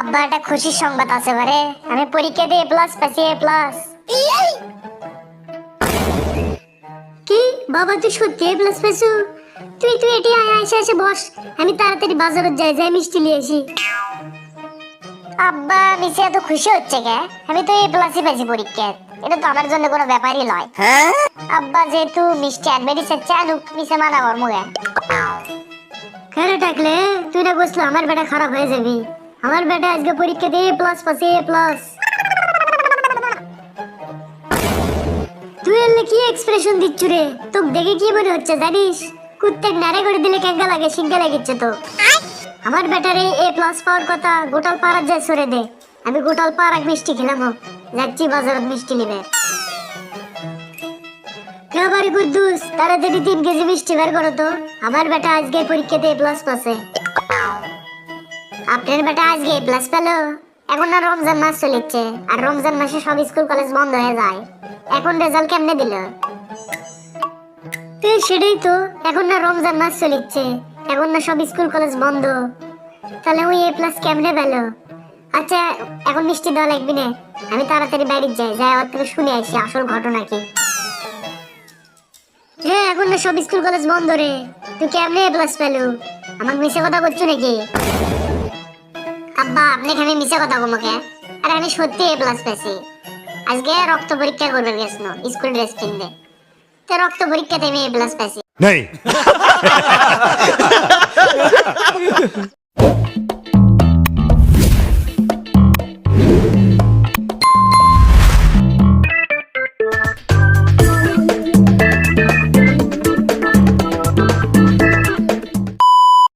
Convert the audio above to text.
আব্বা একটা খুশির সংবাদ আছে বারে, আমি পরীক্ষা দিয়ে প্লাস পাইছি, এ প্লাস। কি বাবা, তুই সত্যি এ প্লাস পাইছো? তুই তুই এটি আয়, এসে এসে বস, আমি তাড়াতাড়ি বাজারে যাই মিষ্টি নিয়ে আসি। আব্বা মিসে এত খুশি হচ্ছে কে? আমি তো এ প্লাসই পাইছি পরীক্ষায়, এটা তো আমার জন্য কোনো ব্যাপারই নয়। আব্বা যেহেতু মিষ্টি আনবে দিচ্ছে, চালুক মিসে মানা কর মুখে। কেন ডাকলে? তুই না বসলো আমার বেটা খারাপ হয়ে যাবি। আমার বেটা আজকে পরীক্ষা দিয়ে এ প্লাস পাইছে, এ প্লাস। তুই এলে কি এক্সপ্রেশন দিচ্ছ রে? তোকে দেখে কি মনে হচ্ছে জানিস? কুত্তের নাড়ে করে দিলে কেঙ্গা লাগে, সিঙ্গা লাগিচ্ছে তো। আমার ব্যাটারে এ প্লাস পাওয়ার কথা গোটাল পাড়া যায় সরে দে। আমি গোটাল পাড়া মিষ্টি খেলাম, যাচ্ছি বাজারত মিষ্টি নিবে। কেবারে কুদ্দুস, তাড়াতাড়ি 3 কেজি মিষ্টি বের করো তো। আমার বেটা আজকে পরীক্ষাতে এ প্লাস পাচ্ছে। আপনার বেটা আজকে এ প্লাস পেলো? এখন না রমজান মাস চলেছে, আর রমজান মাসে সব স্কুল কলেজ বন্ধ হয়ে যায়। এখন রেজাল্ট কেমনে দিল? সেটাই তো, এখন না রমজান মাস চলেছে, এখন না সব স্কুল কলেজ বন্ধ, তাহলে ওই এ প্লাস কেমনে পেলো? আচ্ছা এখন মিষ্টি দেওয়া লাগবে না, আমি তাড়াতাড়ি বাড়ি যাই ওর থেকে শুনে আসি আসল ঘটনা কি। হ্যাঁ, এখন না সব স্কুল কলেজ বন্ধ রে, তুই কেমনে এ প্লাস পেলো? আমাকে মিশে কথা বলছো নাকি? আব্বা আপনাকে আমি মিশে কথা বলবো? আরে আমি সত্যি এ প্লাস পেয়েছি। আজকে রক্ত পরীক্ষা করবে গেছিল স্কুল ড্রেস কিনতে, তো রক্ত পরীক্ষাতে আমি এ প্লাস পেয়েছি। नहीं